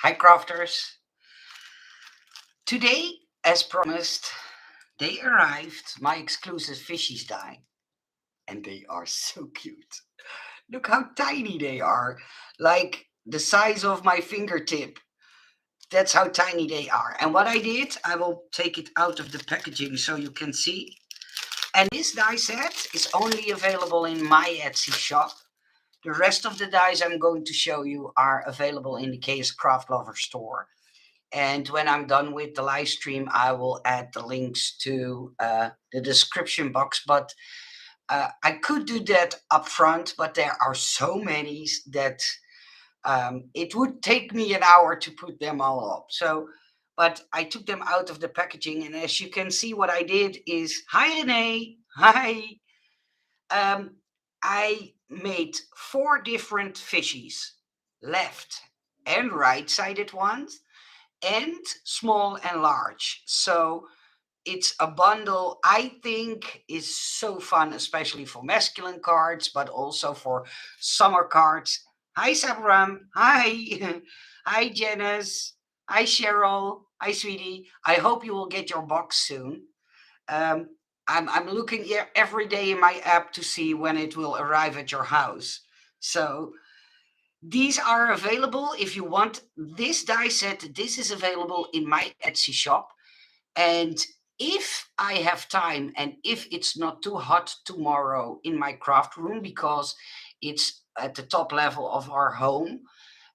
Hi crafters. Today, as promised, they arrived, my exclusive fishies die. And they are so cute. Look how tiny they are. Like the size of my fingertip. That's how tiny they are. And what I did, I will take it out of the packaging so you can see. And this die set is only available in my Etsy shop. The rest of the dies I'm going to show you are available in the Kscraft Lovers Store. And when I'm done with the live stream, I will add the links to the description box. But I could do that up front, but there are so many that it would take me an hour to put them all up. So, but I took them out of the packaging. And as you can see, what I did is, hi, Renee. Hi. Um, I made 4 different fishies, left and right-sided ones, and small and large. So it's a bundle I think is so fun, especially for masculine cards, but also for summer cards. Hi, Sabram. Hi. Hi, Janice. Hi, Cheryl. Hi, sweetie. I hope you will get your box soon. Um, I'm looking here every day in my app to see when it will arrive at your house. So these are available if you want this die set. This is available in my Etsy shop. And if I have time and if it's not too hot tomorrow in my craft room, because it's at the top level of our home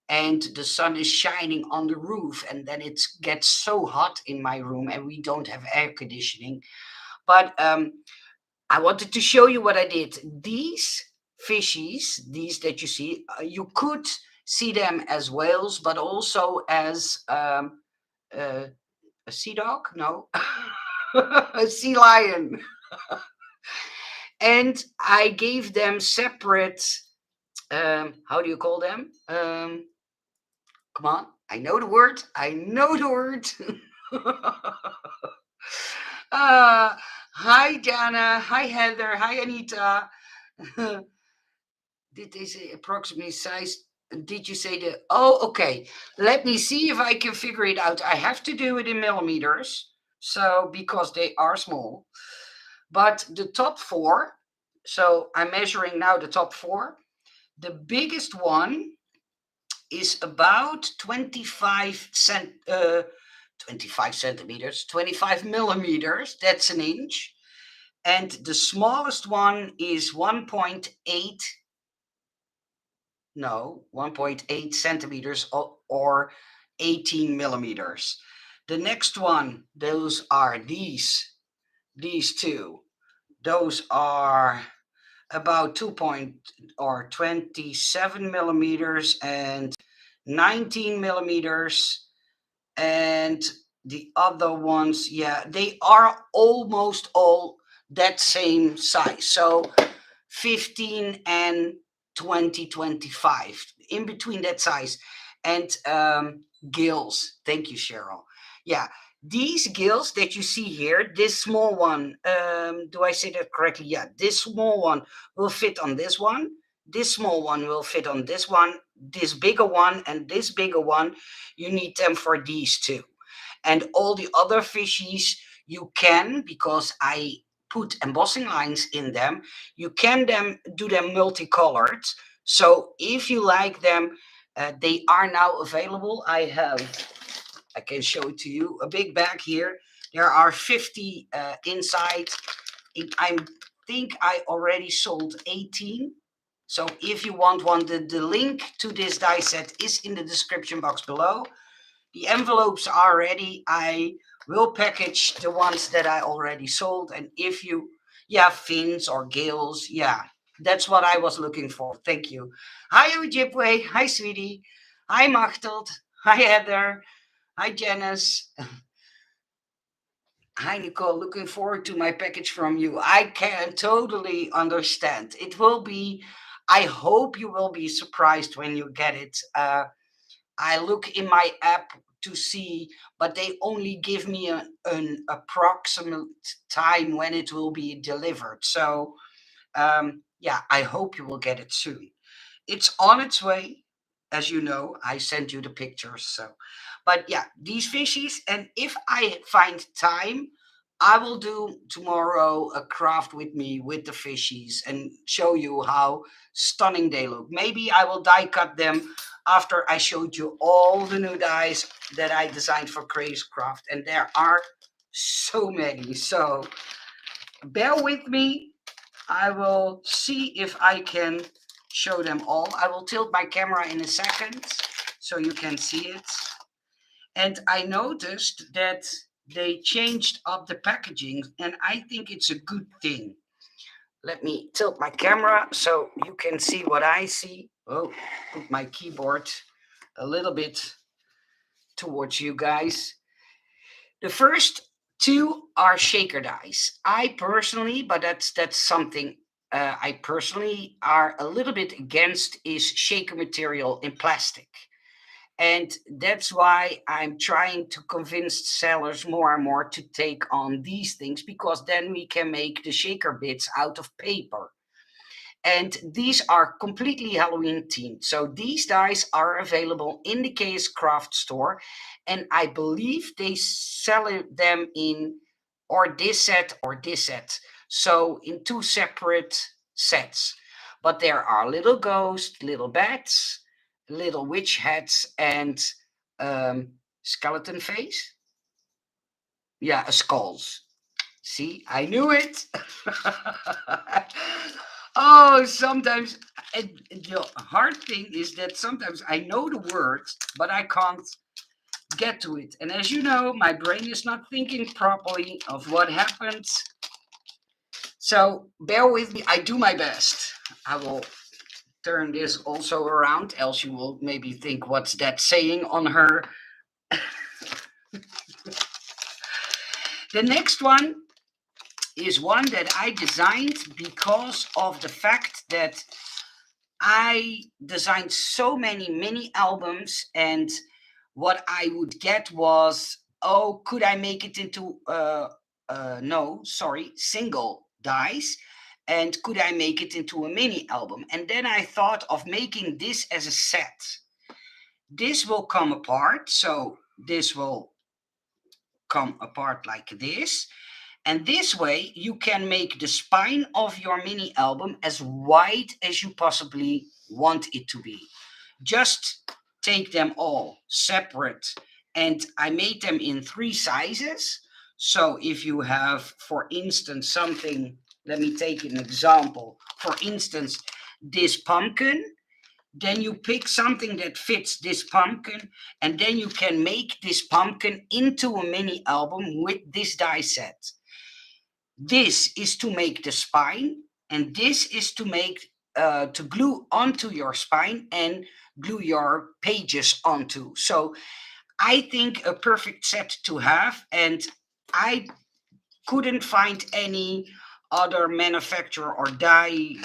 and the sun is shining on the roof, and then it gets so hot in my room and we don't have air conditioning. But I wanted to show you what I did. These fishies, these that you see, you could see them as whales, but also as a sea dog? No, a sea lion. And I gave them separate, how do you call them? Come on, I know the word. I know the word. Hi, Jana. Hi, Heather. Hi, Anita. Did they say approximately size? Did you say the? Oh, okay. Let me see if I can figure it out. I have to do it in millimeters, so because they are small. But the top 4. So I'm measuring now the top 4. The biggest one is about 25 centimeters, 25 millimeters. That's an inch. And the smallest one is 1.8 centimeters or 18 millimeters. The next one, those are these two. Those are about 27 millimeters and 19 millimeters. And the other ones, yeah, they are almost all that same size. So 15 and 20, 25, in between that size. And gills. Thank you, Cheryl. Yeah, these gills that you see here, this small one, do I say that correctly? Yeah, this small one will fit on this one. This small one will fit on this one. This bigger one and this bigger one, you need them for these two. And all the other fishies, you can, because I put embossing lines in them, you can do them multicolored. So if you like them, they are now available. I can show it to you, a big bag here. There are 50 inside. I think I already sold 18. So if you want one, the link to this die set is in the description box below. The envelopes are ready. I will package the ones that I already sold. And if you, yeah, fins or gills, yeah, that's what I was looking for. Thank you. Hi, Ojibwe. Hi, sweetie. Hi, Machteld. Hi, Heather. Hi, Janice. Hi, Nicole. Looking forward to my package from you. I can totally understand. It will be, I hope you will be surprised when you get it. I look in my app to see, but they only give me an approximate time when it will be delivered. So, yeah, I hope you will get it soon. It's on its way. As you know, I sent you the pictures. So, but yeah, these fishies. And if I find time, I will do tomorrow a craft with me with the fishies and show you how stunning they look. Maybe I will die cut them after I showed you all the new dies that I designed for Kscraft, and there are so many. So bear with me. I will see if I can show them all. I will tilt my camera in a second so you can see it. And I noticed that they changed up the packaging, and I think it's a good thing. Let me tilt my camera so you can see what I see. Oh, put my keyboard a little bit towards you guys. The first two are shaker dies. I personally, but that's something I personally are a little bit against is shaker material in plastic. And that's why I'm trying to convince sellers more and more to take on these things, because then we can make the shaker bits out of paper. And these are completely Halloween themed. So these dies are available in the Kscraft store, and I believe they sell them in or this set. So in two separate sets. But there are little ghosts, little bats, little witch heads, and skeleton face. Yeah, a skulls. See, I knew it. Oh, sometimes the hard thing is that sometimes I know the words, but I can't get to it. And as you know, my brain is not thinking properly of what happens. So bear with me. I do my best. I will turn this also around, else you will maybe think, what's that saying on her? The next one is one that I designed because of the fact that I designed so many mini albums, and what I would get was, oh, could I make it into no, sorry, single dies, and could I make it into a mini album? And then I thought of making this as a set. This will come apart, so this will come apart like this. And this way, you can make the spine of your mini album as wide as you possibly want it to be. Just take them all separate. And I made them in 3 sizes. So if you have, for instance, something, let me take an example. For instance, this pumpkin, then you pick something that fits this pumpkin, and then you can make this pumpkin into a mini album with this die set. This is to make the spine, and this is to make to glue onto your spine and glue your pages onto. So I think a perfect set to have, and I couldn't find any other manufacturer or die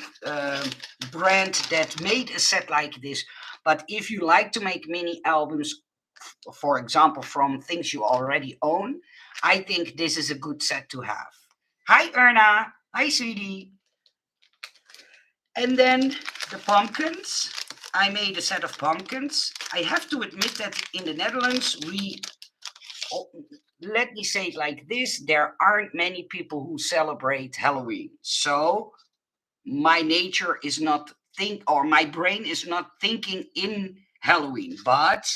brand that made a set like this. But if you like to make mini albums, for example, from things you already own, I think this is a good set to have. Hi, Erna. Hi, sweetie. And then the pumpkins. I made a set of pumpkins. I have to admit that in the Netherlands, let me say it like this, there aren't many people who celebrate Halloween. So my nature is not or my brain is not thinking in Halloween. But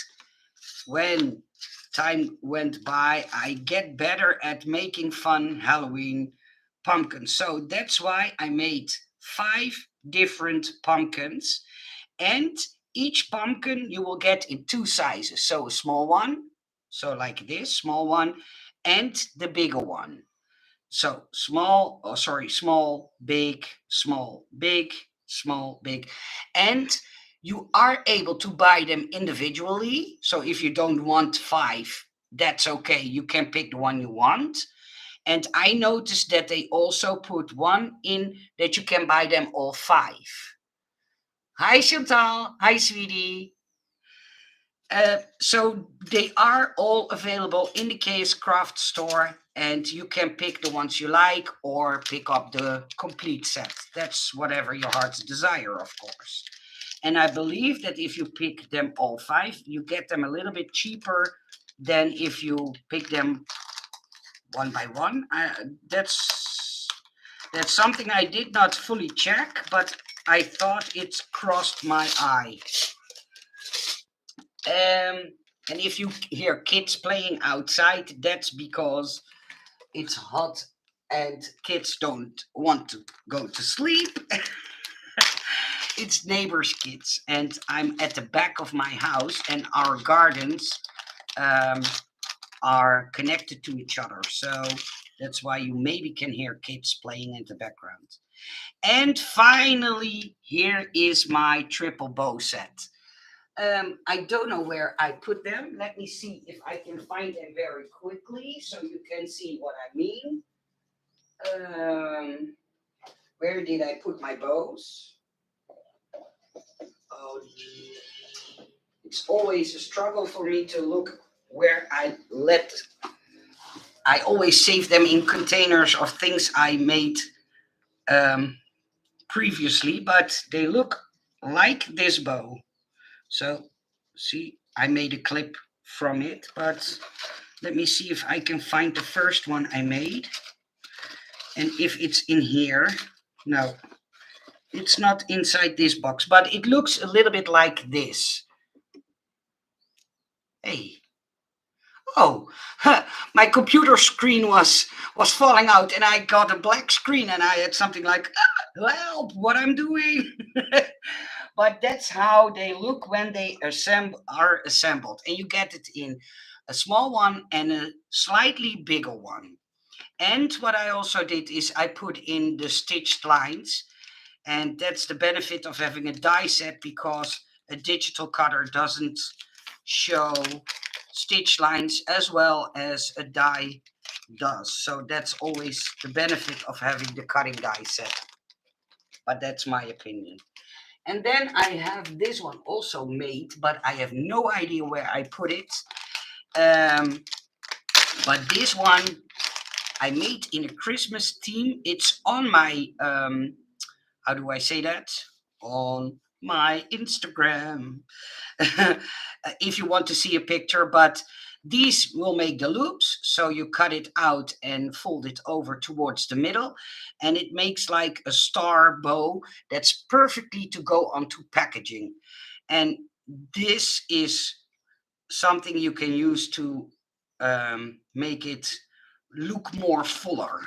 when time went by, I get better at making fun Halloween pumpkins. So that's why I made 5 different pumpkins, and each pumpkin you will get in 2 sizes. So a small one, so like this, small one, and the bigger one. So small, small, big, small, big, small, big. And you are able to buy them individually. So if you don't want 5, that's okay. You can pick the one you want. And I noticed that they also put one in that you can buy them all 5. Hi, Chantal. Hi, sweetie. So they are all available in the Kscraft store, and you can pick the ones you like or pick up the complete set. That's whatever your heart's desire, of course. And I believe that if you pick them all 5, you get them a little bit cheaper than if you pick them one by one. That's something I did not fully check, but I thought it crossed my eye. And if you hear kids playing outside, that's because it's hot and kids don't want to go to sleep. It's neighbors' kids, and I'm at the back of my house, and our gardens are connected to each other. So that's why you maybe can hear kids playing in the background. And finally, here is my triple bow set. I don't know where I put them. Let me see if I can find them very quickly so you can see what I mean. Where did I put my bows? Oh, it's always a struggle for me to look where I always save them in containers of things I made previously, but they look like this bow. So, see, I made a clip from it, but let me see if I can find the first one I made. And if it's in here, no, it's not inside this box, but it looks a little bit like this. Hey. Oh, my computer screen was falling out, and I got a black screen, and I had something like, help, what I'm doing. But that's how they look when they are assembled, and you get it in a small one and a slightly bigger one. And what I also did is I put in the stitched lines, and that's the benefit of having a die set, because a digital cutter doesn't show stitch lines as well as a die does. So that's always the benefit of having the cutting die set. But that's my opinion. And then I have this one also made, but I have no idea where I put it. But this one I made in a Christmas theme. It's on my, how do I say that? On my Instagram. If you want to see a picture, but these will make the loops, so you cut it out and fold it over towards the middle, and it makes like a star bow that's perfectly to go onto packaging. And this is something you can use to make it look more fuller.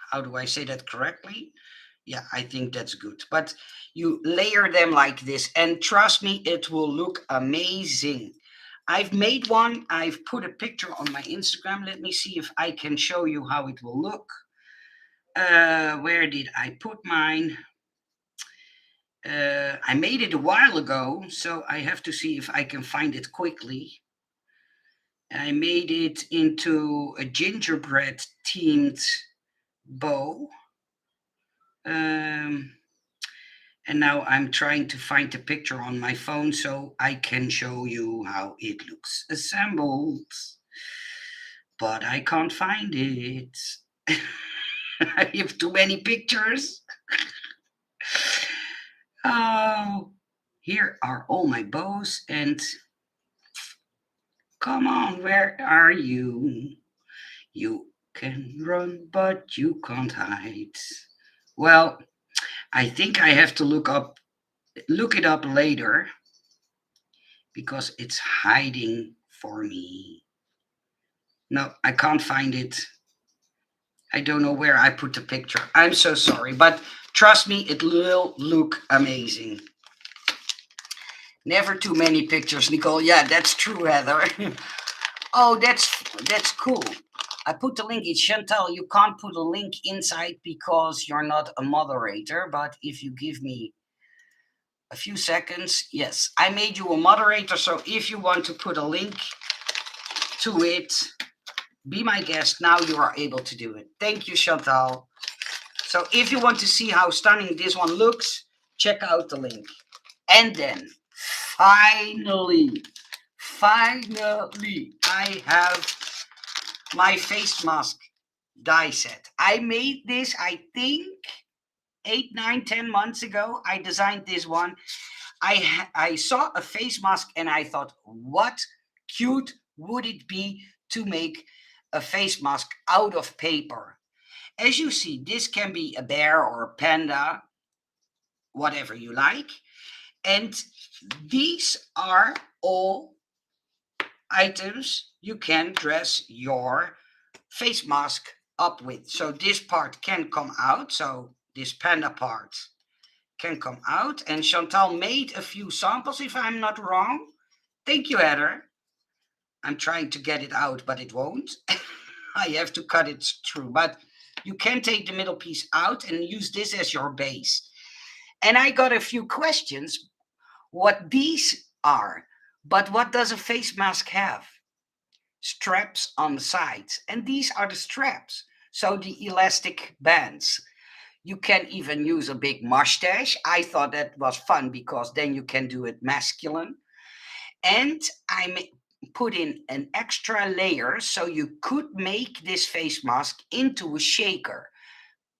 How do I say that correctly? Yeah, I think that's good. But you layer them like this, and trust me, it will look amazing. I've made one. I've put a picture on my Instagram. Let me see if I can show you how it will look. Where did I put mine? I made it a while ago, so I have to see if I can find it quickly. I made it into a gingerbread themed bow. And now I'm trying to find the picture on my phone so I can show you how it looks assembled. But I can't find it. I have too many pictures. Oh, here are all my bows, and come on, where are you? You can run, but you can't hide. Well, I think I have to look it up later, because it's hiding for me. No, I can't find it. I don't know where I put the picture. I'm so sorry, but trust me, it will look amazing. Never too many pictures, Nicole. Yeah, that's true, Heather. Oh, that's cool. I put the link in. Chantal, you can't put a link inside because you're not a moderator, but if you give me a few seconds, yes, I made you a moderator, so if you want to put a link to it, be my guest. Now you are able to do it. Thank you, Chantal. So if you want to see how stunning this one looks, check out the link. And then finally, I have my face mask die set. I made this, I think, 8, 9, 10 months ago. I designed this one. I saw a face mask and I thought, what cute would it be to make a face mask out of paper? As you see, this can be a bear or a panda, whatever you like. And these are all items you can dress your face mask up with. So this part can come out. So this panda part can come out. And Chantal made a few samples, if I'm not wrong. Thank you, Heather. I'm trying to get it out, but it won't. I have to cut it through. But you can take the middle piece out and use this as your base. And I got a few questions what these are. But what does a face mask have? Straps on the sides. And these are the straps. So the elastic bands. You can even use a big mustache. I thought that was fun because then you can do it masculine. And I put in an extra layer so you could make this face mask into a shaker.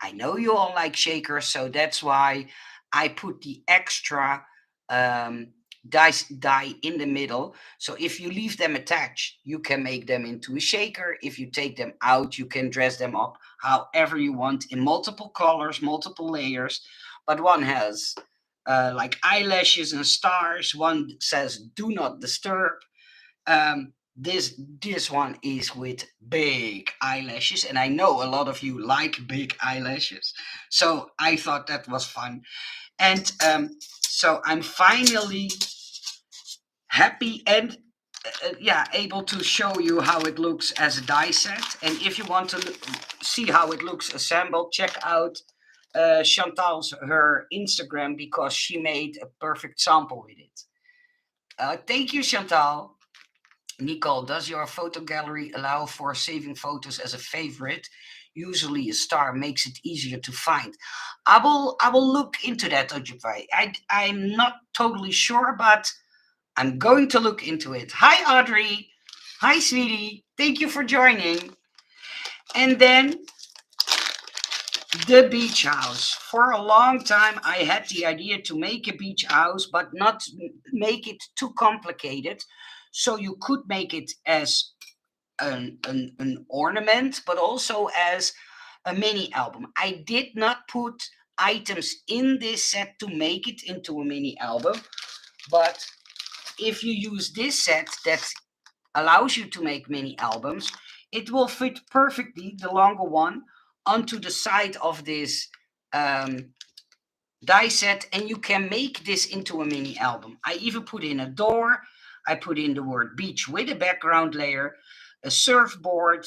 I know you all like shakers, so that's why I put the extra die in the middle. So if you leave them attached, you can make them into a shaker. If you take them out, you can dress them up however you want in multiple colors, multiple layers. But one has like eyelashes and stars. One says "Do not disturb." This one is with big eyelashes, and I know a lot of you like big eyelashes, so I thought that was fun. And so I'm finally happy and yeah, able to show you how it looks as a die set. And if you want to see how it looks assembled, check out Chantal's her Instagram because she made a perfect sample with it. Thank you, Chantal. Nicole, does your photo gallery allow for saving photos as a favorite? Usually a star makes it easier to find. I will look into that, Ojibwe. I'm not totally sure, but I'm going to look into it. Hi, Audrey. Hi, sweetie. Thank you for joining. And then the beach house. For a long time, I had the idea to make a beach house, but not make it too complicated. So you could make it as an ornament, but also as a mini album. I did not put items in this set to make it into a mini album, but if you use this set that allows you to make mini albums, it will fit perfectly, the longer one, onto the side of this um, die set, and you can make this into a mini album. I even put in a door. I put in the word beach with a background layer, a surfboard.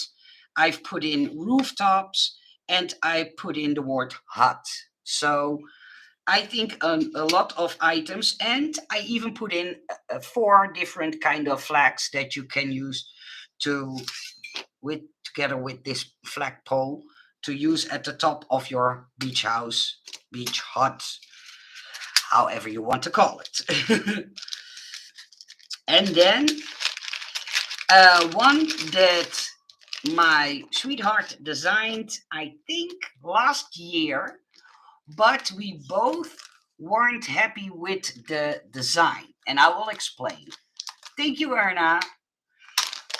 I've put in rooftops, and I put in the word hut. So I think a lot of items, and I even put in 4 different kind of flags that you can use to with together with this flagpole to use at the top of your beach house, beach hut, however you want to call it. And then one that my sweetheart designed, I think last year, but we both weren't happy with the design, and I will explain. Thank you, Erna.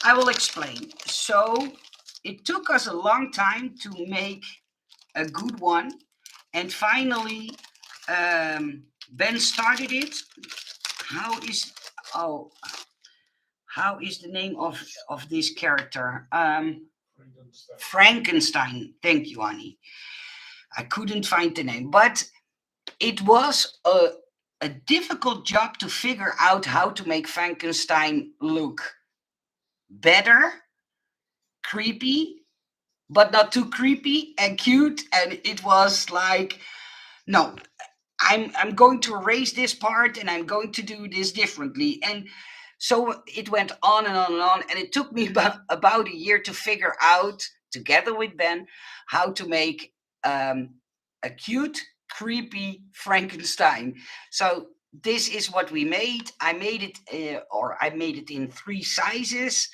I will explain. So it took us a long time to make a good one, and finally Ben started it. How is oh how is the name of this character? Frankenstein. Thank you, Annie. I couldn't find the name, but it was a difficult job to figure out how to make Frankenstein look better, creepy, but not too creepy and cute. And it was like, no, I'm going to erase this part and I'm going to do this differently. And so it went on and on and on. And it took me about a year to figure out, together with Ben, how to make a cute, creepy Frankenstein. So this is what we made. I made it in 3 sizes,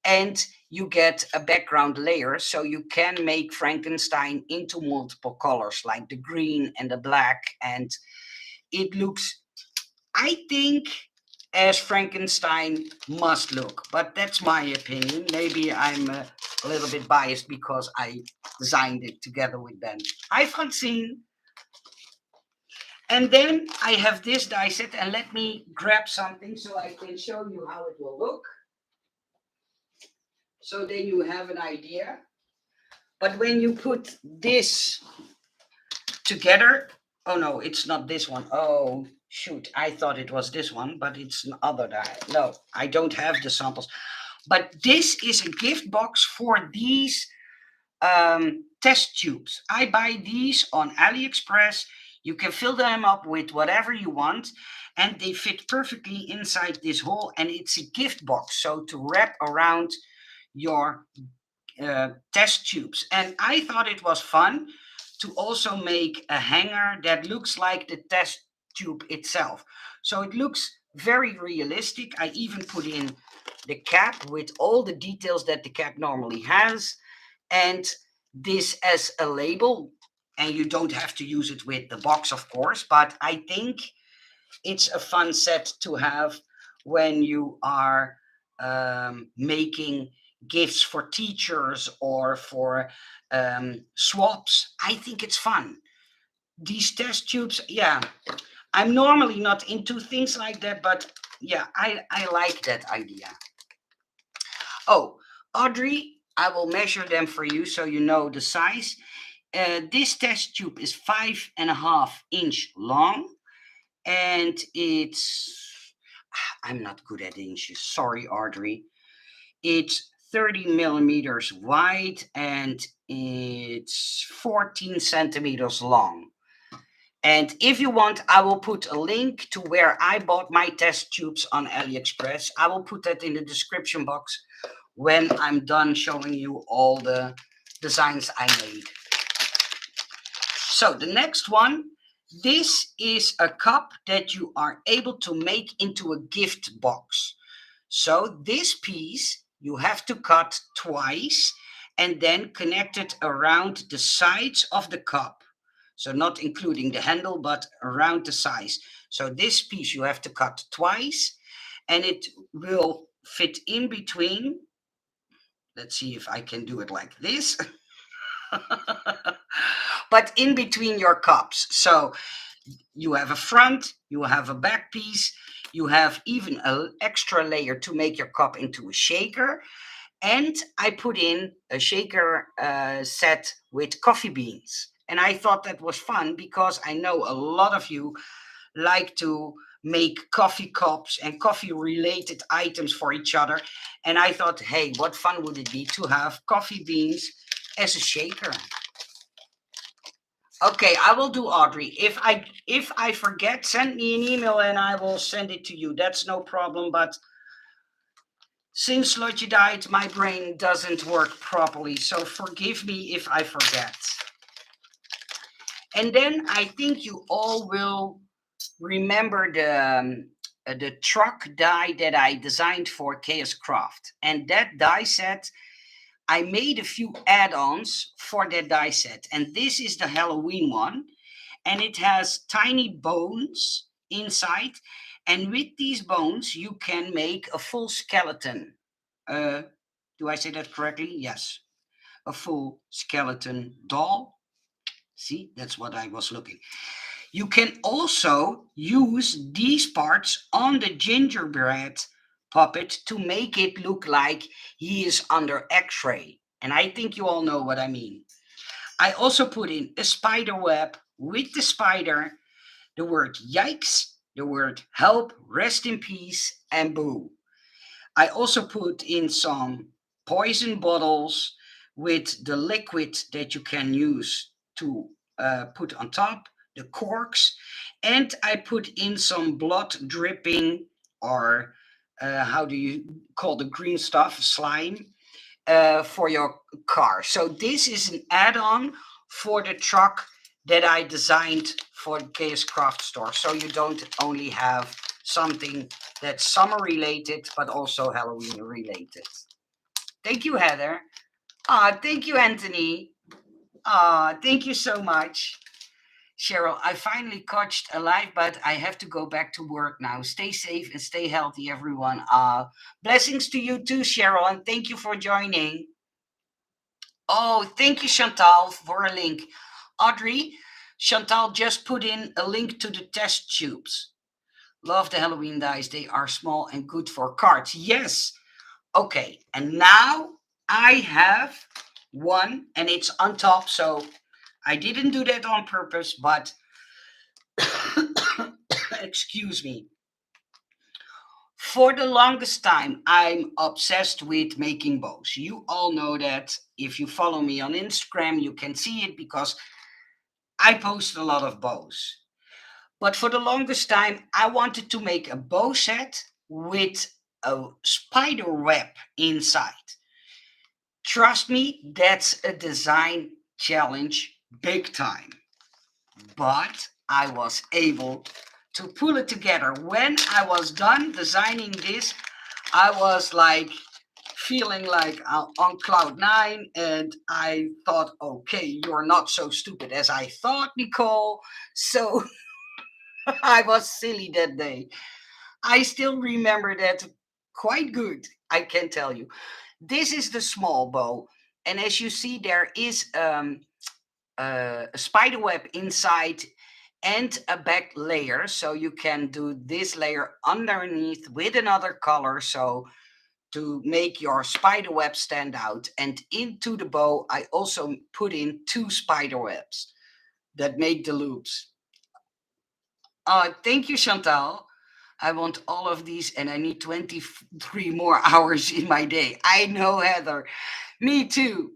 and you get a background layer, so you can make Frankenstein into multiple colors, like the green and the black, and it looks, I think as Frankenstein must look, but that's my opinion. Maybe I'm a little bit biased because I designed it together with Ben. Hi, Francine. And then I have this die set, and let me grab something so I can show you how it will look. So then you have an idea. But when you put this together, oh no, it's not this one. Oh, shoot, I thought it was this one, but it's an other die. No, I don't have the samples. But this is a gift box for these test tubes. I buy these on Aliexpress. You can fill them up with whatever you want, and they fit perfectly inside this hole, and it's a gift box, so to wrap around your test tubes. And I thought it was fun to also make a hanger that looks like the test tube itself. So it looks very realistic. I even put in the cap with all the details that the cap normally has, and this as a label. And you don't have to use it with the box, of course, but I think it's a fun set to have when you are making gifts for teachers or for swaps. I think it's fun. These test tubes, yeah, I'm normally not into things like that, but yeah, I like that idea. Oh, Audrey, I will measure them for you so you know the size. This test tube is 5.5 inch long, and it's, I'm not good at inches, sorry, Audrey. It's 30 millimeters wide and it's 14 centimeters long. And if you want, I will put a link to where I bought my test tubes on AliExpress. I will put that in the description box when I'm done showing you all the designs I made. So the next one, this is a cup that you are able to make into a gift box. So this piece you have to cut twice and then connect it around the sides of the cup. So not including the handle, but around the sides. So this piece you have to cut twice, and it will fit in between. Let's see if I can do it like this. But in between your cups. So you have a front, you have a back piece, you have even an extra layer to make your cup into a shaker. And I put in a shaker set with coffee beans. And I thought that was fun because I know a lot of you like to make coffee cups and coffee related items for each other. And I thought, hey, what fun would it be to have coffee beans as a shaker? Okay, I will do, Audrey. If I forget, send me an email and I will send it to you. That's no problem. But since Lottie died, my brain doesn't work properly, so forgive me if I forget. And then I think you all will remember the truck die that I designed for Kscraft. And that die set, I made a few add-ons for that die set. And this is the Halloween one. And it has tiny bones inside. And with these bones, you can make a full skeleton. Do I say that correctly? Yes. A full skeleton doll. See, that's what I was looking. You can also use these parts on the gingerbread puppet to make it look like he is under X-ray. And I think you all know what I mean. I also put in a spider web with the spider, the word yikes, the word help, rest in peace, and boo. I also put in some poison bottles with the liquid that you can use to put on top, the corks, and I put in some blood dripping, or how do you call the green stuff, slime, for your car. So this is an add-on for the truck that I designed for the Kscraft store. So you don't only have something that's summer related, but also Halloween related. Thank you, Heather. Thank you, Anthony. Thank you so much. Cheryl, I finally caught a live, but I have to go back to work now. Stay safe and stay healthy, everyone. Blessings to you too, Cheryl, and thank you for joining. Oh, thank you, Chantal, for a link. Audrey, Chantal just put in a link to the test tubes. Love the Halloween dice. They are small and good for cards. Yes. Okay. And now I have one, and it's on top. So I didn't do that on purpose, but excuse me. For the longest time, I'm obsessed with making bows. You all know that. If you follow me on Instagram, you can see it because I post a lot of bows. But for the longest time, I wanted to make a bow set with a spider web inside. Trust me, that's a design challenge big time. But I was able to pull it together. When I was done designing this, I was like feeling like on cloud nine, and I thought, okay, you're not so stupid as I thought, Nicole. So I was silly that day. I still remember that quite good, I can tell you. This is the small bow, and as you see, there is a spider web inside and a back layer, so you can do this layer underneath with another color, so to make your spider web stand out. And into the bow, I also put in 2 spider webs that make the loops. Thank you, Chantal. I want all of these, and I need 23 more hours in my day. I know, Heather. Me too.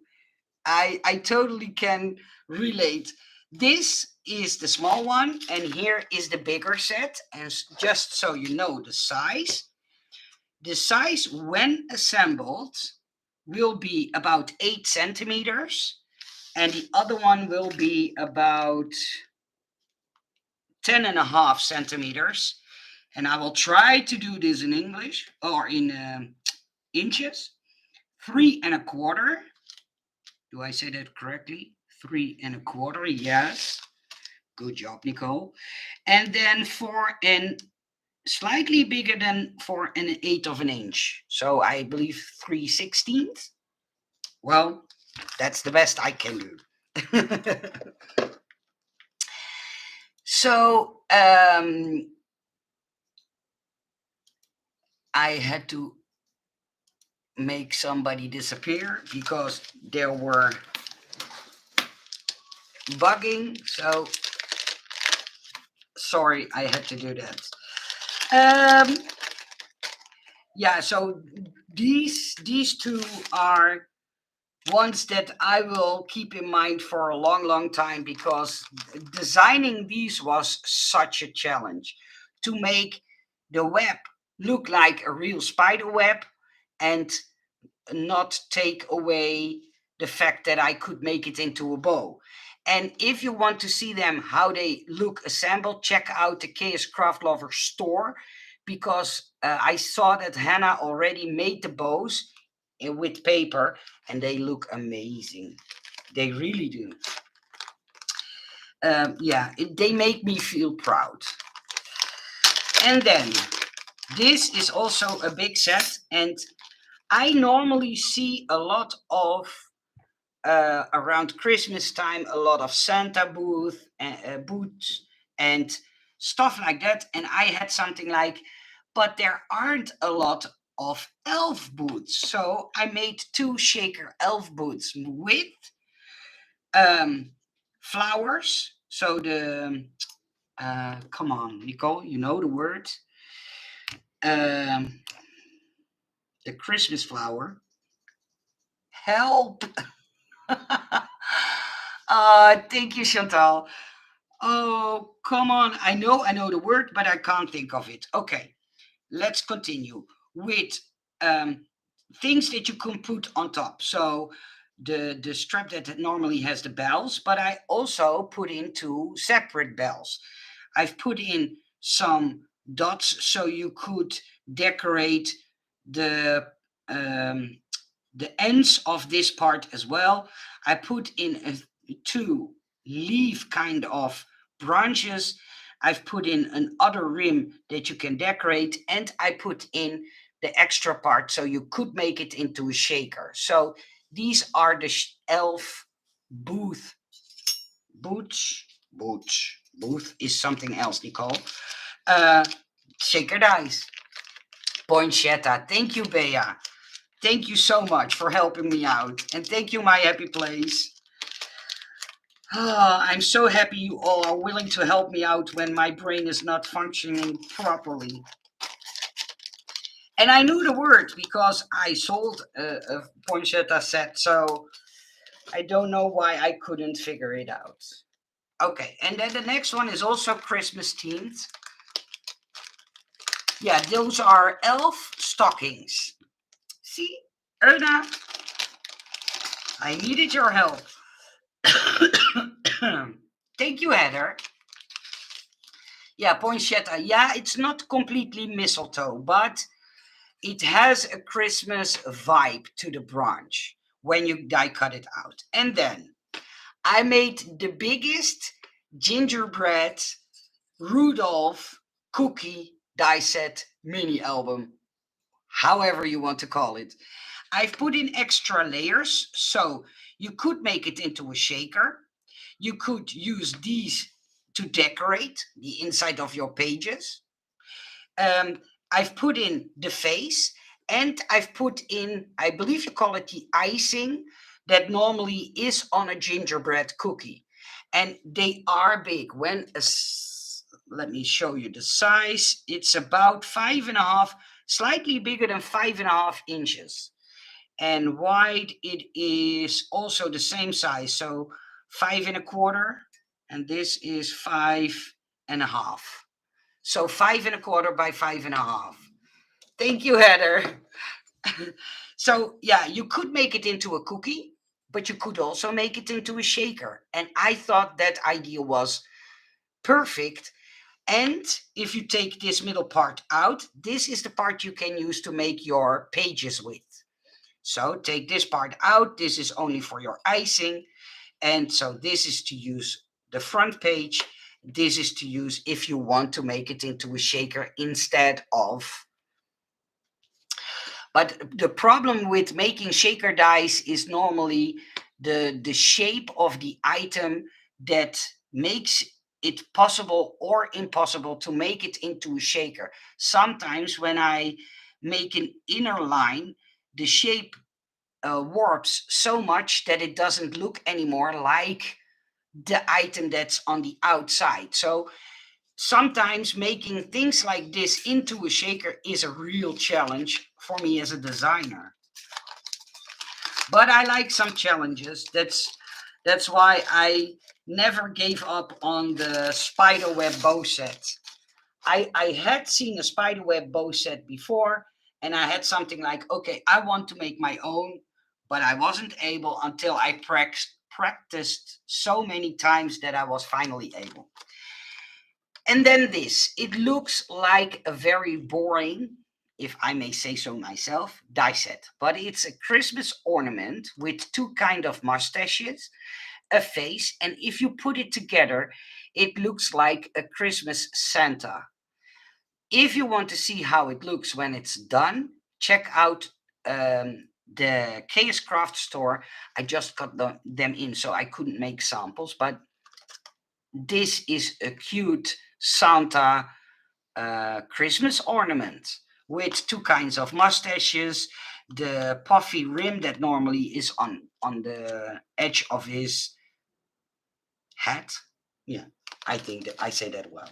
I totally can relate. This is the small one, and here is the bigger set. And just so you know the size when assembled will be about 8 centimeters, and the other one will be about 10.5 centimeters. And I will try to do this in English or in inches. 3.25. Do I say that correctly? 3.25. Yes. Good job, Nicole. And then for an slightly bigger than for an eighth of an inch. So I believe 3/16. Well, that's the best I can do. So I had to make somebody disappear because there were bugging. So sorry, I had to do that. Yeah, so these two are ones that I will keep in mind for a long, long time, because designing these was such a challenge to make the web look like a real spider web and not take away the fact that I could make it into a bow. And if you want to see them how they look assembled, check out the Kscraft Lovers Store, because I saw that Hannah already made the bows with paper, and they look amazing. They really do. They make me feel proud. And then this is also a big set, and I normally see a lot of around Christmas time, a lot of Santa booths and stuff like that. And I had something like, but there aren't a lot of elf booths. So I made 2 shaker elf booths with flowers. So come on, Nicole, you know the word. Um, the Christmas flower. Help! Thank you, Chantal. Oh, come on. I know the word, but I can't think of it. Okay, let's continue with things that you can put on top. So the strap that normally has the bells, but I also put in 2 separate bells. I've put in some dots so you could decorate the um, the ends of this part as well. I put in 2 leaf kind of branches. I've put in another rim that you can decorate, and I put in the extra part so you could make it into a shaker. So these are the elf booth. Booth is something else, Nicole. Uh, Shaker dice. Poinsettia. Thank you, Bea. Thank you so much for helping me out. And thank you, My Happy Place. Oh, I'm so happy you all are willing to help me out when my brain is not functioning properly. And I knew the word because I sold a poinsettia set, so I don't know why I couldn't figure it out. Okay, and then the next one is also Christmas themed. Yeah, those are elf stockings. See, Erna, I needed your help. Thank you, Heather. Yeah, poinsettia. Yeah, it's not completely mistletoe, but it has a Christmas vibe to the branch when you die cut it out. And then I made the biggest gingerbread Rudolph cookie die set mini album, however you want to call it. I've put in extra layers, so you could make it into a shaker. You could use these to decorate the inside of your pages. Um, I've put in the face, and I've put in, I believe you call it the icing that normally is on a gingerbread cookie. And they are big. Let me show you the size. It's about 5.5, slightly bigger than 5.5 inches. And wide, it is also the same size. So 5.25, and this is 5.5. So 5.25 by 5.5. Thank you, Heather. So yeah, you could make it into a cookie, but you could also make it into a shaker. And I thought that idea was perfect. And if you take this middle part out, this is the part you can use to make your pages with. So take this part out. This is only for your icing. And so this is to use the front page. This is to use if you want to make it into a shaker instead of. But the problem with making shaker dies is normally the shape of the item that makes it possible or impossible to make it into a shaker. Sometimes when I make an inner line, the shape warps so much that it doesn't look anymore like the item that's on the outside. So sometimes making things like this into a shaker is a real challenge for me as a designer. But I like some challenges. That's why I never gave up on the Spiderweb bow set. I had seen a Spiderweb bow set before, and I had something like, okay, I want to make my own, but I wasn't able until I practiced so many times that I was finally able. And then this, it looks like a very boring, if I may say so myself, die set, but it's a Christmas ornament with two kind of mustaches, a face, and if you put it together, it looks like a Christmas Santa. If you want to see how it looks when it's done, check out the Kscraft store. I just got them in, so I couldn't make samples, but this is a cute Santa Christmas ornament with two kinds of mustaches, the puffy rim that normally is on the edge of his hat. Yeah, I think that I say that well.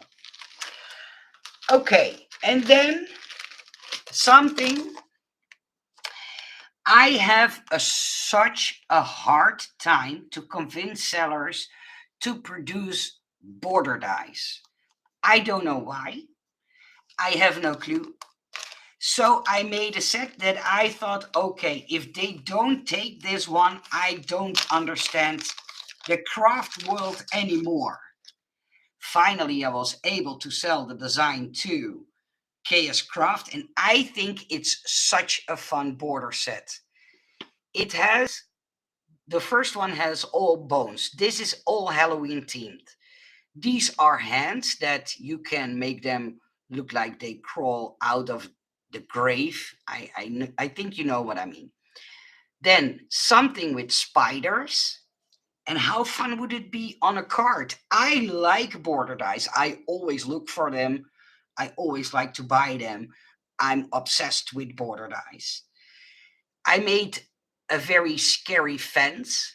Okay, and then something I have such a hard time to convince sellers to produce border dies. I don't know why. I have no clue. So I made a set that I thought, okay, if they don't take this one, I don't understand the craft world anymore. Finally, I was able to sell the design to Kscraft, and I think it's such a fun border set. It has, the first one has all bones. This is all Halloween themed. These are hands that you can make them look like they crawl out of the grave. I think you know what I mean. Then something with spiders. And how fun would it be on a card? I like border dice. I always look for them. I always like to buy them. I'm obsessed with border dice. I made a very scary fence,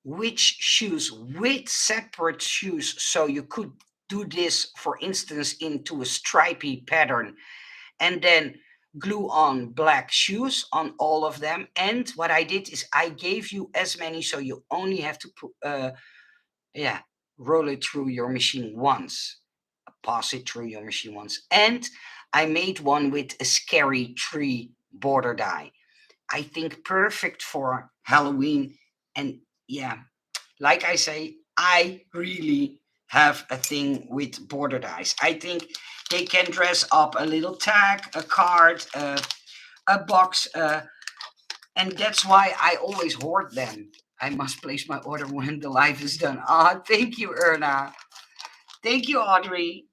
which shoes with separate shoes. So you could do this, for instance, into a stripy pattern and then glue on black shoes on all of them. And what I did is I gave you as many, so you only have to put, yeah, roll it through your machine once, pass it through your machine once. And I made one with a scary tree border die. I think perfect for Halloween. And yeah, like I say, I really have a thing with border dice. I think they can dress up a little tag, a card, a box, and that's why I always hoard them. I must place my order when the live is done. Ah, thank you, Erna. Thank you, Audrey.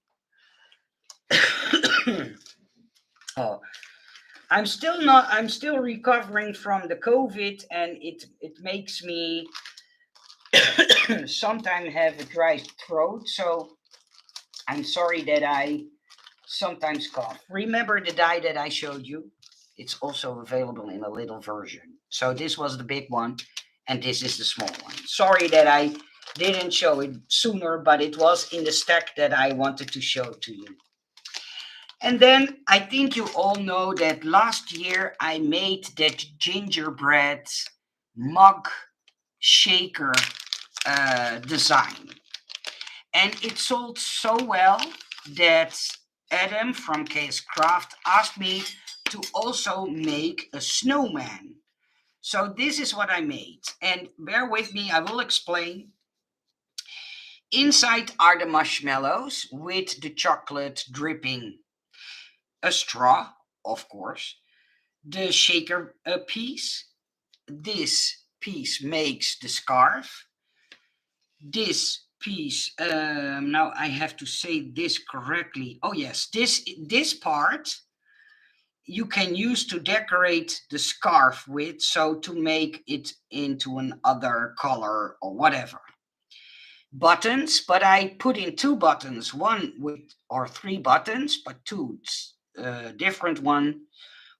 Oh, I'm still recovering from the COVID, and it makes me sometimes have a dry throat. So I'm sorry that I sometimes cough. Remember the die that I showed you? It's also available in a little version. So this was the big one, and this is the small one. Sorry that I didn't show it sooner, but it was in the stack that I wanted to show to you. And then I think you all know that last year I made that gingerbread mug shaker design. And it sold so well that Adam from Kscraft asked me to also make a snowman. So this is what I made. And bear with me, I will explain. Inside are the marshmallows with the chocolate dripping, a straw, of course, the shaker piece. This piece makes the scarf. This piece, now I have to say this correctly. Oh yes, this part you can use to decorate the scarf with, so to make it into another color or whatever. Buttons, but I put in two buttons, one with, or three buttons, but two different one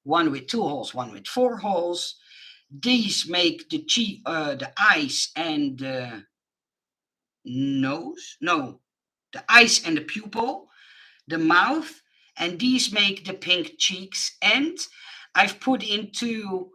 with two holes, one with four holes. These make the eyes and the nose, no, the eyes and the pupil, the mouth, and these make the pink cheeks. And I've put into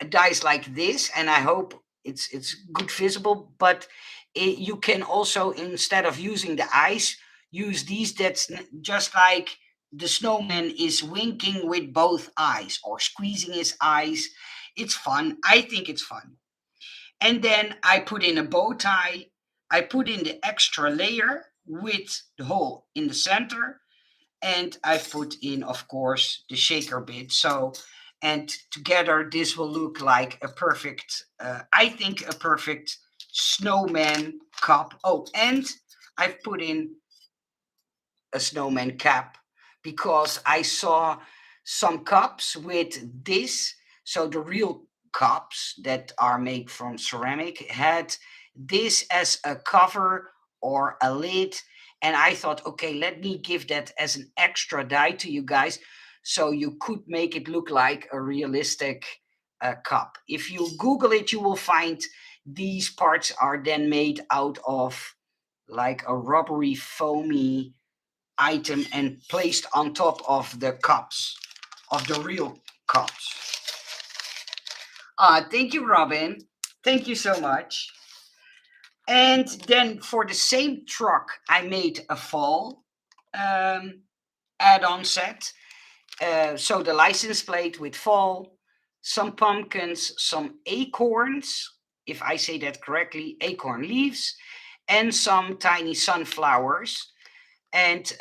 a dice like this, and I hope it's good visible, but you can also, instead of using the eyes, use these. That's just like the snowman is winking with both eyes or squeezing his eyes. It's fun. I think it's fun. And then I put in a bow tie. I put in the extra layer with the hole in the center. And I put in, of course, the shaker bit. So, and together this will look like a perfect, I think, a perfect snowman cup. Oh, and I've put in a snowman cap because I saw some cups with this. So the real cups that are made from ceramic had this as a cover or a lid. And I thought, okay, let me give that as an extra die to you guys so you could make it look like a realistic cup. If you Google it, you will find these parts are then made out of like a rubbery, foamy item and placed on top of the cups, of the real cups. Thank you, Robin. Thank you so much. And then for the same truck, I made a fall um, add-on set. So the license plate with fall, some pumpkins, some acorns, if I say that correctly, acorn leaves, and some tiny sunflowers. And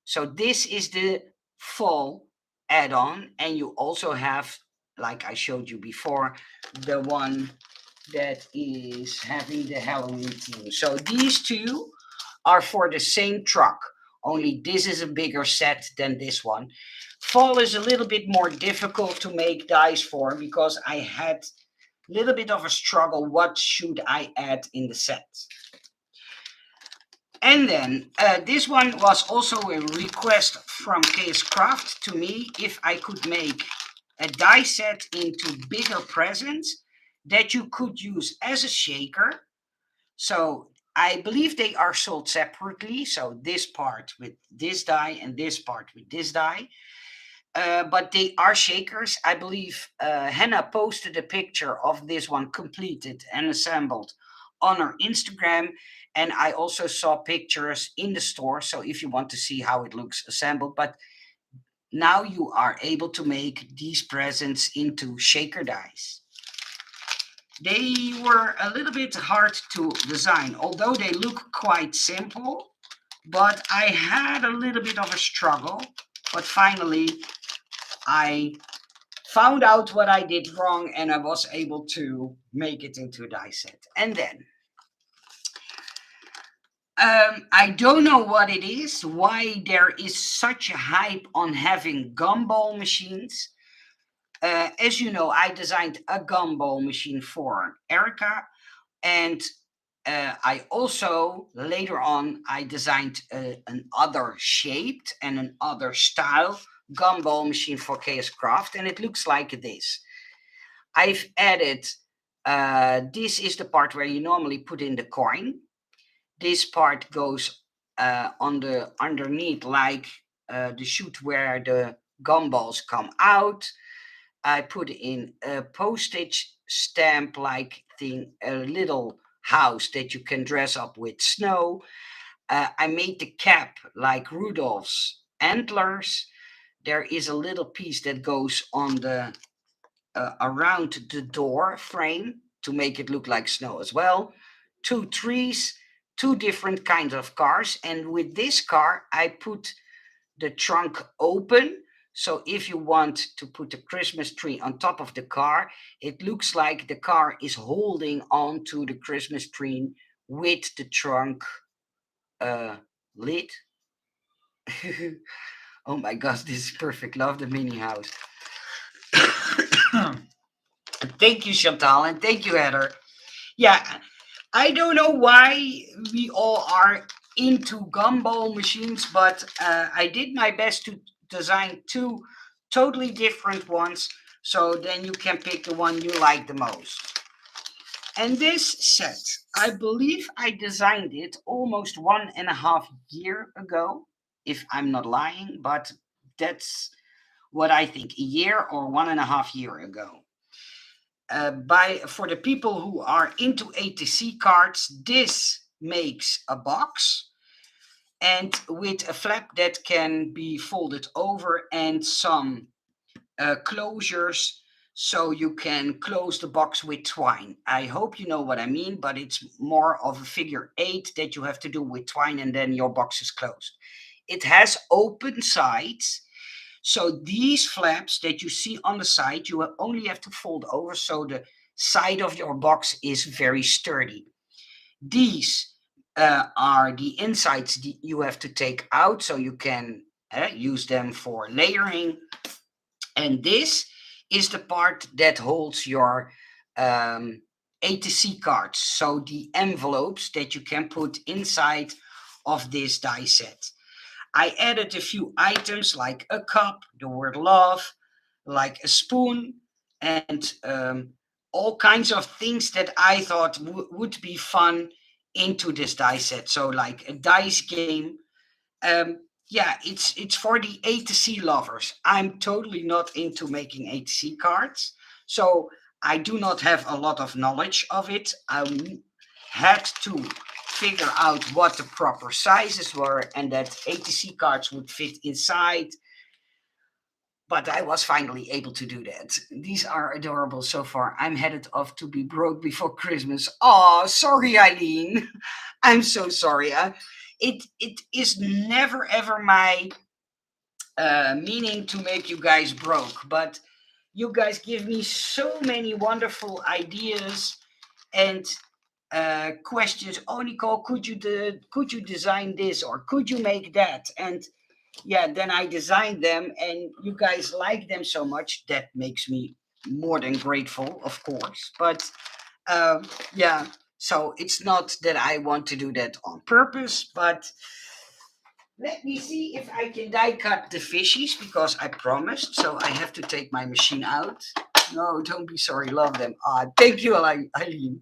so this is the fall add-on, and you also have, like I showed you before, the one that is having the Halloween theme. So these two are for the same truck, only this is a bigger set than this one. Fall is a little bit more difficult to make dice for because I had a little bit of a struggle. What should I add in the set? And then this one was also a request from Kscraft to me if I could make a die set into bigger presents that you could use as a shaker. So I believe they are sold separately. So this part with this die and this part with this die. But they are shakers. I believe Hannah posted a picture of this one completed and assembled on her Instagram. And I also saw pictures in the store. So if you want to see how it looks assembled, but now you are able to make these presents into shaker dies. They were a little bit hard to design, although they look quite simple, but I had a little bit of a struggle. But finally, I found out what I did wrong and I was able to make it into a die set. And then, I don't know what it is, why there is such a hype on having gumball machines. As you know, I designed a gumball machine for Erica, and I also, later on, I designed an other shaped and an other style gumball machine for Kscraft, and it looks like this. I've added, this is the part where you normally put in the coin. This part goes on the underneath, like the chute where the gumballs come out. I put in a postage stamp like thing, a little house that you can dress up with snow. I made the cap like Rudolph's antlers. There is a little piece that goes on the around the door frame to make it look like snow as well. Two trees, two different kinds of cars, and with this car I put the trunk open. So if you want to put a Christmas tree on top of the car, it looks like the car is holding on to the Christmas tree with the trunk lid. Oh my gosh, this is perfect. Love the mini house. Thank you, Chantal, and thank you, Heather. Yeah, I don't know why we all are into gumball machines, but I did my best to design two totally different ones, so then you can pick the one you like the most. And this set, I believe I designed it almost 1.5 years ago, if I'm not lying, but that's what I think, a year or 1.5 years ago. For the people who are into ATC cards, this makes a box and with a flap that can be folded over and some closures so you can close the box with twine. I hope you know what I mean, but it's more of a figure eight that you have to do with twine and then your box is closed. It has open sides. So these flaps that you see on the side, you only have to fold over so the side of your box is very sturdy. These are the insides that you have to take out so you can use them for layering. And this is the part that holds your ATC cards. So the envelopes that you can put inside of this die set. I added a few items like a cup, the word love, like a spoon, and all kinds of things that I thought would be fun into this die set. So like a dice game. Yeah, it's for the A to C lovers. I'm totally not into making A to C cards, so I do not have a lot of knowledge of it. I had to figure out what the proper sizes were and that ATC cards would fit inside. But I was finally able to do that. These are adorable so far. I'm headed off to be broke before Christmas. Oh, sorry, Eileen. I'm so sorry. It is never ever my meaning to make you guys broke, but you guys give me so many wonderful ideas and questions. Oh, Nicole, could you design this or could you make that? And yeah, then I designed them, and you guys like them so much that makes me more than grateful, of course. But um, yeah, so it's not that I want to do that on purpose, but let me see if I can die cut the fishies because I promised. So I have to take my machine out. No, don't be sorry. Love them. Thank you, Eileen.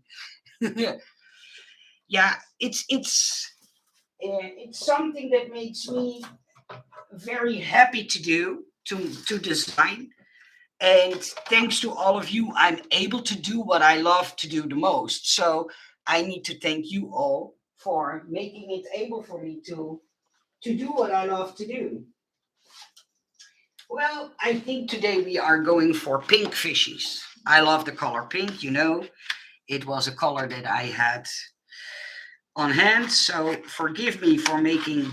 Yeah, it's something that makes me very happy to do to design. And thanks to all of you, I'm able to do what I love to do the most. So I need to thank you all for making it able for me to do what I love to do. Well, I think today we are going for pink fishies. I love the color pink, you know. It was a color that I had on hand, so forgive me for making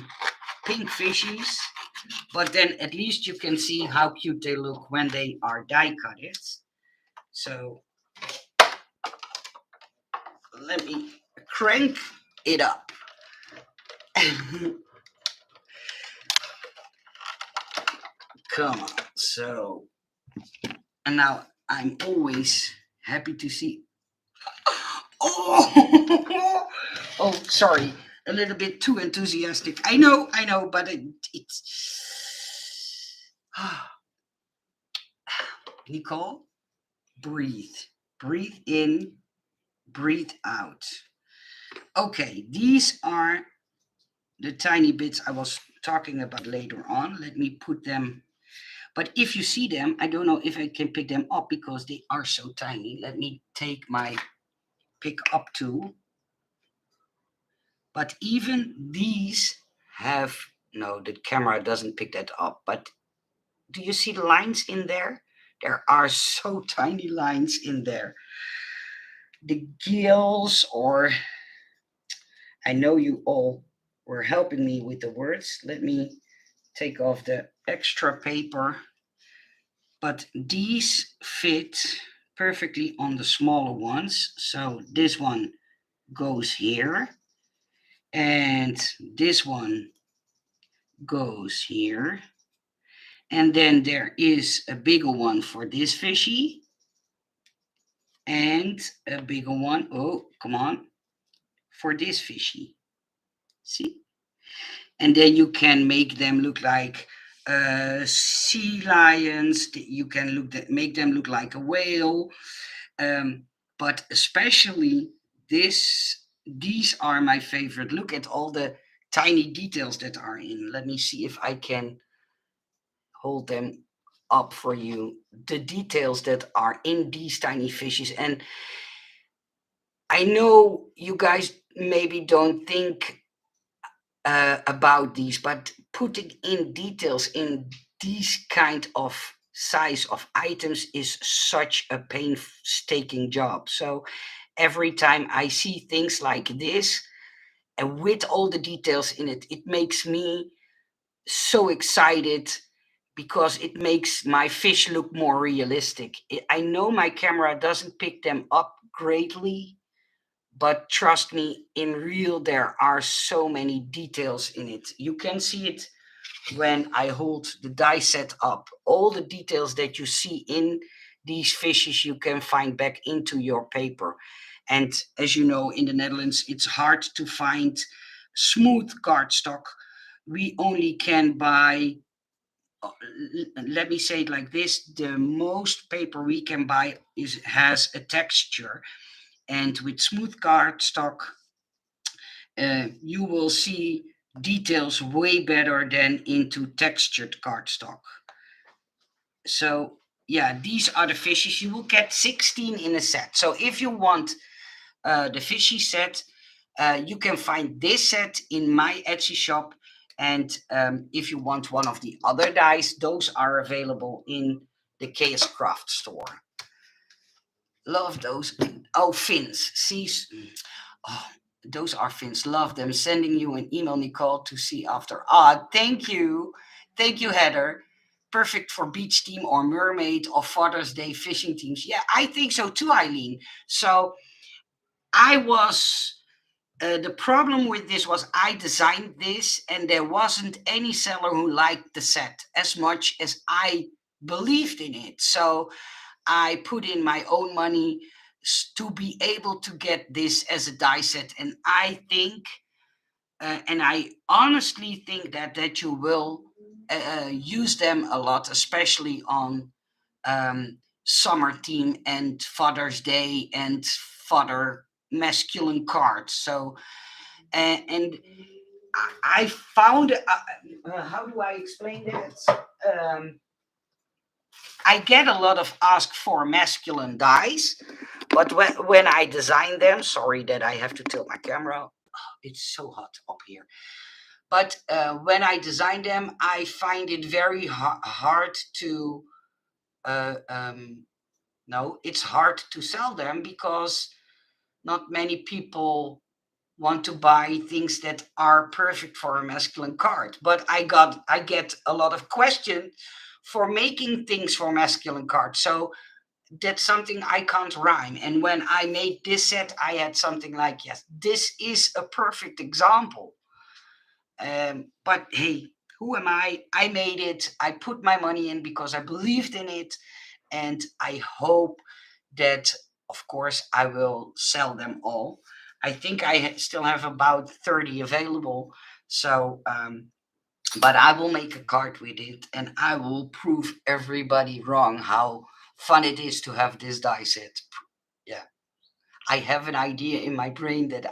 pink fishies, but then at least you can see how cute they look when they are die cutted. So let me crank it up. Come on. So, and now I'm always happy to see. Oh, oh, sorry, a little bit too enthusiastic. I know, but it's. Nicole, breathe, breathe in, breathe out. Okay, these are the tiny bits I was talking about later on. Let me put them. But if you see them, I don't know if I can pick them up because they are so tiny. Let me take my pick up tool. But even these have, no, the camera doesn't pick that up. But do you see the lines in there? There are so tiny lines in there. The gills, or I know you all were helping me with the words. Let me take off the extra paper. But these fit perfectly on the smaller ones. So this one goes here, and this one goes here. And then there is a bigger one for this fishy, and a bigger one, oh, come on, for this fishy. See? And then you can make them look like sea lions. You can make them look like a whale. But especially these are my favorite. Look at all the tiny details that are in. Let me see if I can hold them up for you. The details that are in these tiny fishes. And I know you guys maybe don't think about these, but putting in details in these kind of size of items is such a painstaking job. So every time I see things like this and with all the details in it, it makes me so excited because it makes my fish look more realistic. I know my camera doesn't pick them up greatly, but trust me, in real, there are so many details in it. You can see it when I hold the die set up. All the details that you see in these fishes, you can find back into your paper. And as you know, in the Netherlands, it's hard to find smooth cardstock. We only can buy, uh, let me say it like this, the most paper we can buy has a texture. And with smooth cardstock, you will see details way better than into textured cardstock. So yeah, these are the fishes. You will get 16 in a set. So if you want the fishy set, you can find this set in my Etsy shop. And if you want one of the other dies, those are available in the Kscraft store. Love those. Oh, fins. See, oh, those are fins. Love them. Sending you an email, Nicole, to see after. Thank you. Thank you, Heather. Perfect for beach team or mermaid or Father's Day fishing teams. Yeah, I think so too, Eileen. So I was the problem with this was I designed this, and there wasn't any seller who liked the set as much as I believed in it. So I put in my own money to be able to get this as a die set, and I think, and I honestly think that you will use them a lot, especially on summer theme and Father's Day and father masculine cards. So and I found how do I explain that? Um, I get a lot of ask for masculine dies, but when I design them, sorry that I have to tilt my camera. Oh, it's so hot up here. But when I design them, I find it very hard to. Uh, um, no, it's hard to sell them because not many people want to buy things that are perfect for a masculine card. But I get a lot of questions for making things for masculine cards. So that's something I can't rhyme. And when I made this set, I had something like, yes, this is a perfect example. But hey, who am I? I made it. I put my money in because I believed in it. And I hope that, of course, I will sell them all. I think I still have about 30 available. So, but I will make a card with it, and I will prove everybody wrong how fun it is to have this die set. Yeah, I have an idea in my brain that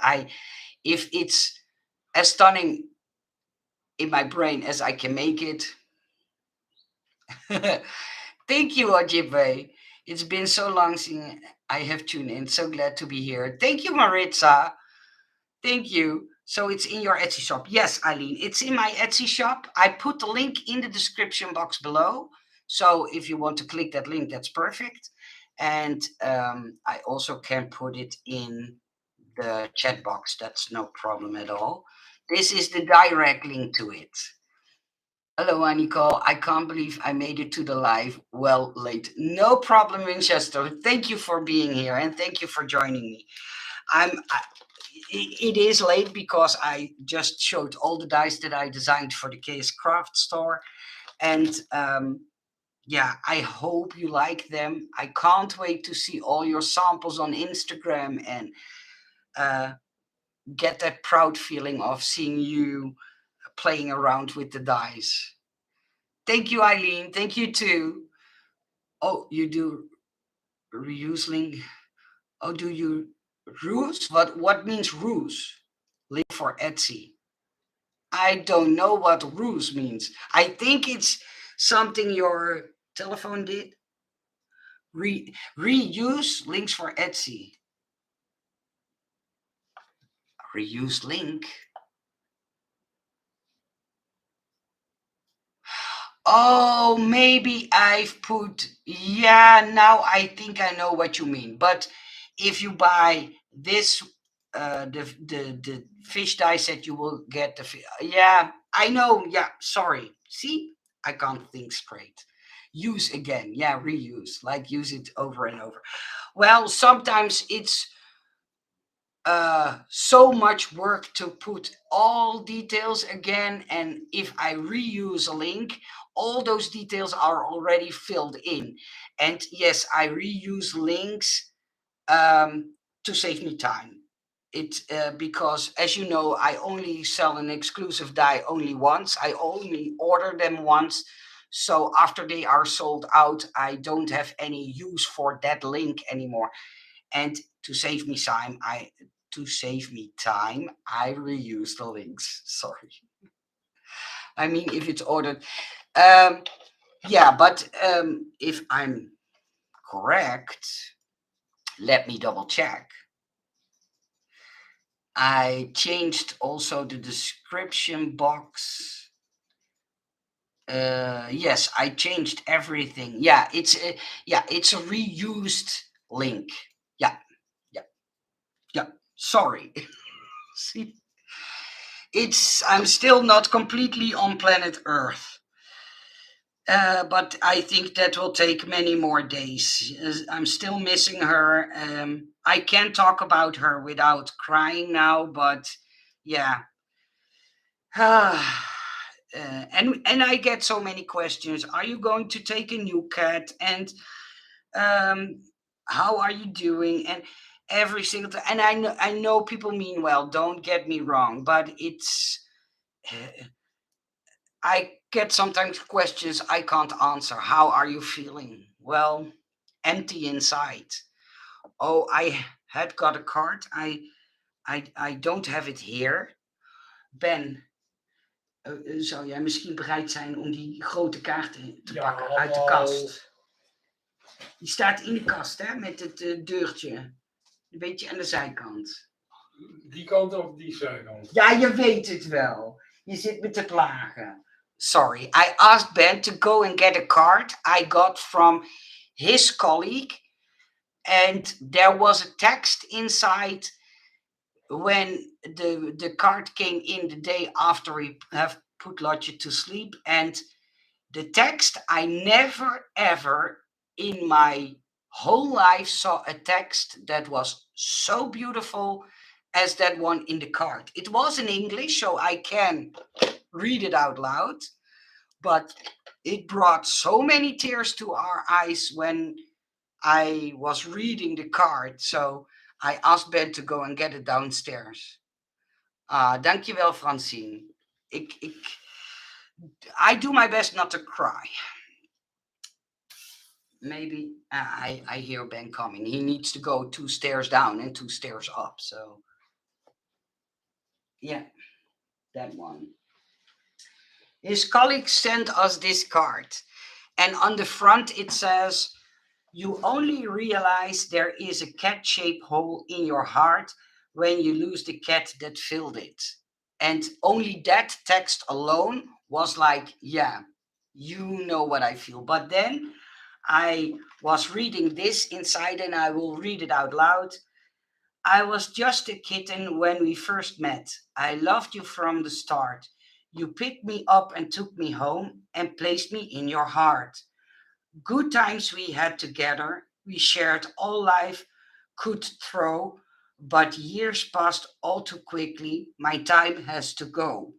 if it's as stunning in my brain as I can make it. Thank you, Ojibe. It's been so long since I have tuned in. So glad to be here. Thank you, Maritza. Thank you. So it's in your Etsy shop. Yes, Eileen, it's in my Etsy shop. I put the link in the description box below. So if you want to click that link, that's perfect. And I also can put it in the chat box. That's no problem at all. This is the direct link to it. Hello, Nicole. I can't believe I made it to the live. Well, late. No problem, Winchester. Thank you for being here and thank you for joining me. It is late because I just showed all the dice that I designed for the Kscraft store, and yeah, I hope you like them. I can't wait to see all your samples on Instagram and get that proud feeling of seeing you playing around with the dice. Thank you, Eileen. Thank you too. Oh, you do reuse link. Oh, do you ruse? What means ruse? Link for Etsy. I don't know what ruse means. I think it's something your telephone did. Reuse links for Etsy. Reuse link. Oh, maybe I've put. Yeah, now I think I know what you mean. But if you buy this, the fish die set, you will get the. Yeah, I know. Yeah, sorry. See, I can't think straight. Use again. Yeah, reuse. Like use it over and over. Well, sometimes it's so much work to put all details again, and if I reuse a link, all those details are already filled in. And yes, I reuse links to save me time. It because, as you know, I only sell an exclusive die only once. I only order them once, so after they are sold out, I don't have any use for that link anymore. And to save me time, I reuse the links. Sorry. I mean, if it's ordered, um, yeah. But if I'm correct, let me double check. I changed also the description box. Yes, I changed everything. Yeah, it's a reused link. Yeah, yeah, yeah. Sorry. See, I'm still not completely on planet Earth. But I think that will take many more days. I'm still missing her. I can't talk about her without crying now, but yeah. And I get so many questions. Are you going to take a new cat? And um, how are you doing? And every single time. And I know people mean well. Don't get me wrong, but I get sometimes questions I can't answer. How are you feeling? Well, empty inside. Oh, I had got a card. I don't have it here. Ben, zou jij misschien bereid zijn om die grote kaart te pakken uit de kast? Die staat in de kast, hè, met het deurtje. Een beetje aan de zijkant. Die kant of die zijkant? Ja, je weet het wel. Je zit met te plagen. Sorry, I asked Ben to go and get a card I got from his colleague, and there was a text inside when the card came in the day after we have put Lotje to sleep, and the text I never ever in my whole life saw a text that was so beautiful as that one in the card. It was in English, so I can read it out loud, but it brought so many tears to our eyes when I was reading the card. So I asked Ben to go and get it downstairs. Dankjewel, Francine. I do my best not to cry. Maybe I hear Ben coming. He needs to go 2 stairs down and 2 stairs up. So yeah, that one. His colleague sent us this card, and on the front it says, "You only realize there is a cat-shaped hole in your heart when you lose the cat that filled it." And only that text alone was like, yeah, you know what I feel. But then I was reading this inside, and I will read it out loud. "I was just a kitten when we first met. I loved you from the start. You picked me up and took me home and placed me in your heart. Good times we had together. We shared all life could throw, but years passed all too quickly. My time has to go.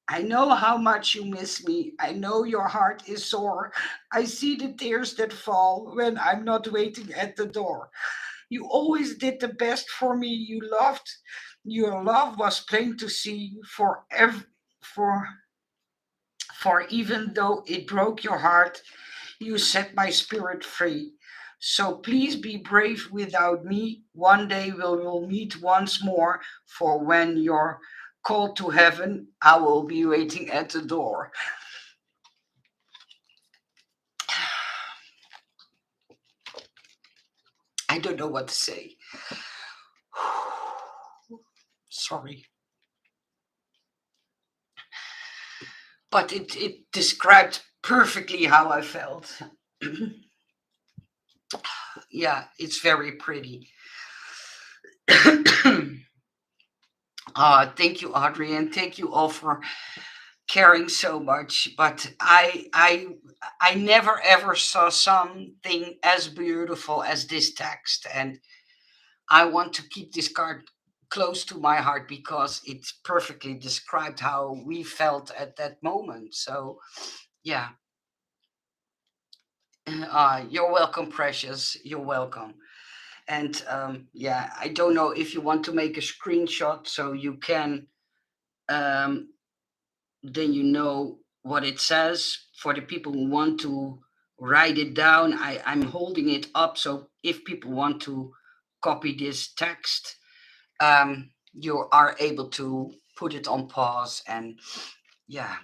I know how much you miss me. I know your heart is sore. I see the tears that fall when I'm not waiting at the door. You always did the best for me. You loved. Your love was plain to see for for even though it broke your heart, you set my spirit free. So please be brave without me. One day we will meet once more, for when you're called to heaven, I will be waiting at the door." I don't know what to say. Sorry. But it described perfectly how I felt. Yeah, it's very pretty. Thank you, Audrey, and thank you all for caring so much. But I never ever saw something as beautiful as this text, and I want to keep this card close to my heart because it perfectly described how we felt at that moment. So yeah, you're welcome, Precious. You're welcome. And yeah, I don't know if you want to make a screenshot so you can, um, then you know what it says. For the people who want to write it down, I'm holding it up. So if people want to copy this text, you are able to put it on pause. And yeah,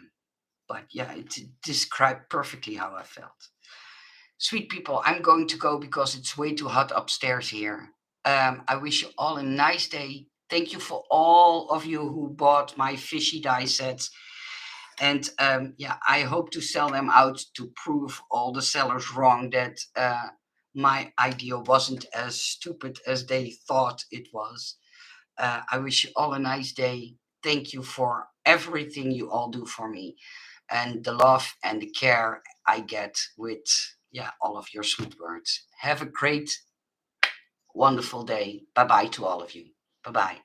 but yeah, it described perfectly how I felt. Sweet people, I'm going to go because it's way too hot upstairs here. I wish you all a nice day. Thank you for all of you who bought my fishy die sets. And yeah, I hope to sell them out to prove all the sellers wrong that my idea wasn't as stupid as they thought it was. I wish you all a nice day. Thank you for everything you all do for me. and the love and the care I get with all of your sweet words. Have a great, wonderful day. Bye bye to all of you. Bye bye.